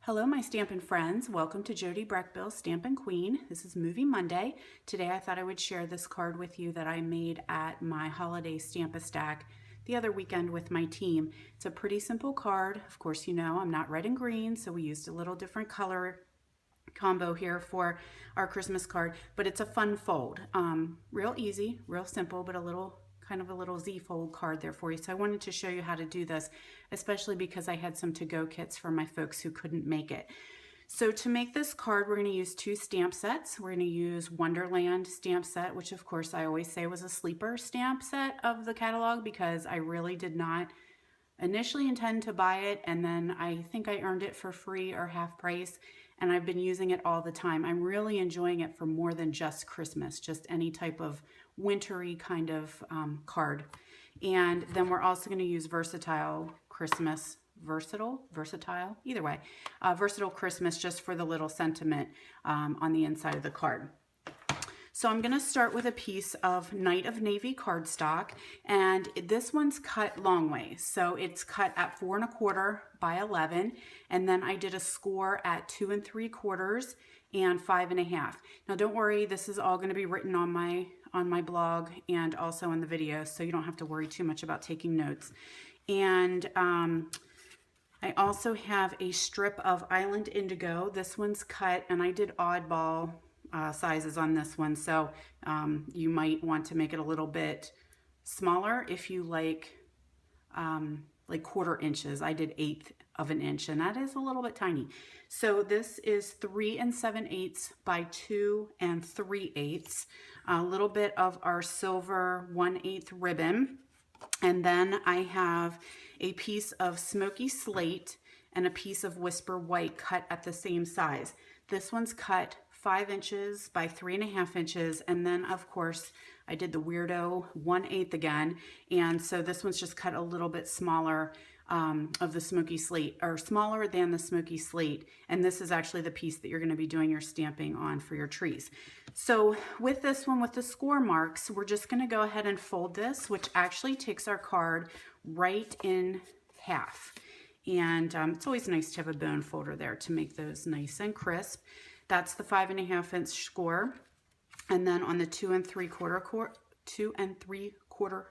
Hello, my Stampin' friends. Welcome to Jody Breckbill's Stampin' Queen. This is Movie Monday. Today I thought I would share this card with you that I made at my holiday Stamp-A-Stack the other weekend with my team. It's a pretty simple card. Of course, you know I'm not red and green, so we used a little different color combo here for our Christmas card, but it's a fun fold. Real easy, real simple, but kind of a little Z fold card there for you. So I wanted to show you how to do this, especially because I had some to-go kits for my folks who couldn't make it. So to make this card, we're going to use two stamp sets. We're going to use Wonderland stamp set, which of course I always say was a sleeper stamp set of the catalog because I really did not initially intend to buy it, and then I think I earned it for free or half price, and I've been using it all the time. I'm really enjoying it for more than just Christmas, just any type of wintry kind of card. And then we're also going to use Versatile Christmas, versatile, either way, Versatile Christmas, just for the little sentiment on the inside of the card. So I'm going to start with a piece of Night of Navy cardstock, and this one's cut long ways. So it's cut at 4 1/4 by 11, and then I did a score at 2 3/4 and 5 1/2. Now don't worry, this is all going to be written on my blog and also in the video, so you don't have to worry too much about taking notes. And I also have a strip of Island Indigo. This one's cut, and I did oddball sizes on this one, so you might want to make it a little bit smaller if you like 1/4 inches. I did 1/8 of an inch, and that is a little bit tiny. So this is 3 7/8 by 2 3/8. A little bit of our silver 1/8 ribbon, and then I have a piece of Smoky Slate and a piece of Whisper White cut at the same size. This one's cut 5 inches by 3 1/2 inches, and then of course I did the weirdo 1/8 again, and so this one's just cut a little bit smaller of the Smoky Slate, or smaller than the Smoky Slate, and this is actually the piece that you're going to be doing your stamping on for your trees. So with this one, with the score marks, we're just going to go ahead and fold this, which actually takes our card right in half. And it's always nice to have a bone folder there to make those nice and crisp. That's the 5 1/2 inch score. And then on the 2 3/4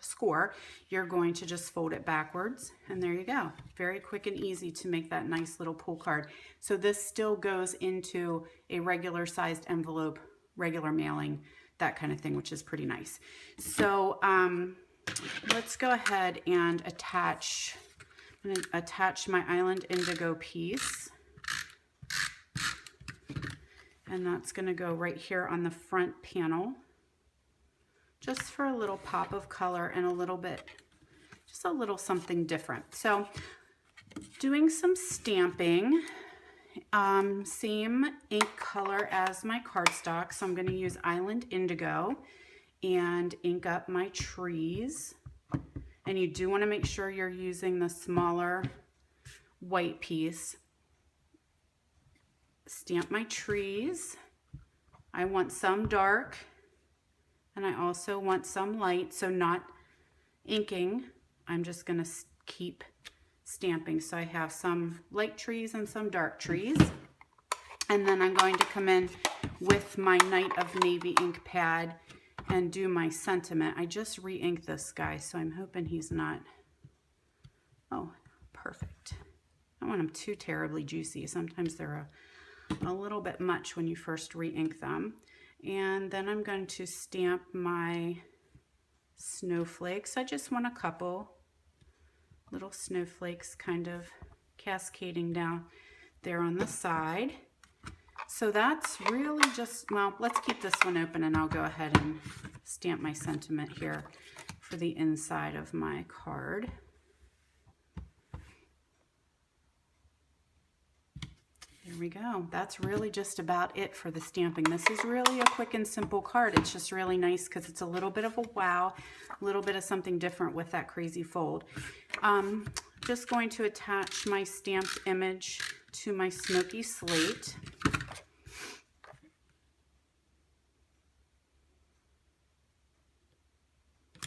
score, you're going to just fold it backwards. And there you go. Very quick and easy to make that nice little pull card. So this still goes into a regular sized envelope, regular mailing, that kind of thing, which is pretty nice. So let's go ahead and attach. I'm going to attach my Island Indigo piece. And that's going to go right here on the front panel, just for a little pop of color and a little bit, just a little something different. So doing some stamping, same ink color as my cardstock. So I'm going to use Island Indigo and ink up my trees. And you do want to make sure you're using the smaller white piece. Stamp my trees. I want some dark, and I also want some light, so not inking. I'm just going to keep stamping. So I have some light trees and some dark trees. And then I'm going to come in with my Night of Navy ink pad and do my sentiment. I just re-inked this guy, so I'm hoping he's not, oh, perfect. I don't want them too terribly juicy. Sometimes they're a little bit much when you first re-ink them. And then I'm going to stamp my snowflakes. I just want a couple little snowflakes kind of cascading down there on the side. So that's really just, well, let's keep this one open and I'll go ahead and stamp my sentiment here for the inside of my card. There we go. That's really just about it for the stamping. This is really a quick and simple card. It's just really nice because it's a little bit of a wow, a little bit of something different with that crazy fold. Just going to attach my stamped image to my Smoky Slate.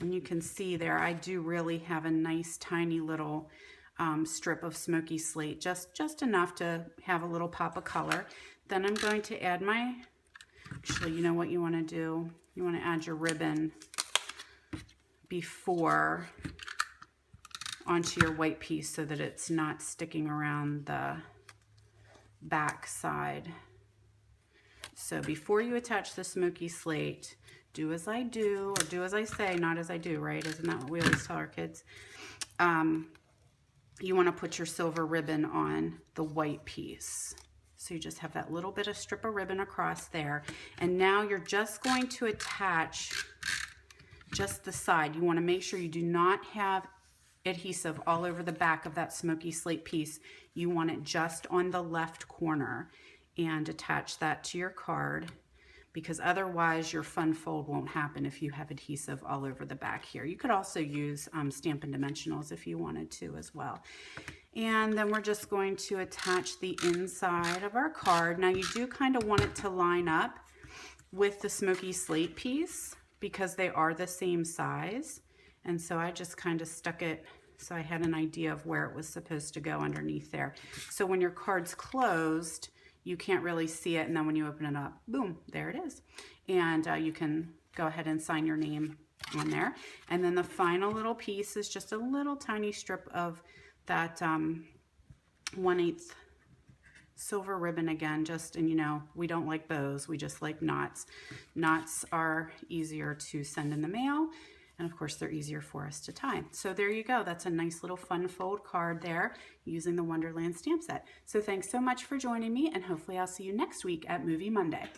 And you can see there, I do really have a nice tiny little strip of smoky slate, just enough to have a little pop of color. Then I'm going to add my, actually, you know what you want to do? You want to add your ribbon before onto your white piece so that it's not sticking around the back side. So before you attach the smoky slate, do as I do, or do as I say, not as I do, right? Isn't that what we always tell our kids? You want to put your silver ribbon on the white piece. So you just have that little bit of strip of ribbon across there. And now you're just going to attach just the side. You want to make sure you do not have adhesive all over the back of that smoky slate piece. You want it just on the left corner, and attach that to your card, because otherwise your fun fold won't happen if you have adhesive all over the back here. You could also use Stampin' Dimensionals if you wanted to as well. And then we're just going to attach the inside of our card. Now you do kind of want it to line up with the smoky slate piece because they are the same size. And so I just kind of stuck it so I had an idea of where it was supposed to go underneath there. So when your card's closed, you can't really see it, and then when you open it up, boom, there it is. And you can go ahead and sign your name on there. And then the final little piece is just a little tiny strip of that 1/8 silver ribbon again, and you know, we don't like bows, we just like knots. Knots are easier to send in the mail, and of course they're easier for us to tie. So there you go. That's a nice little fun fold card there using the Wonderland stamp set. So thanks so much for joining me, and hopefully I'll see you next week at Movie Monday.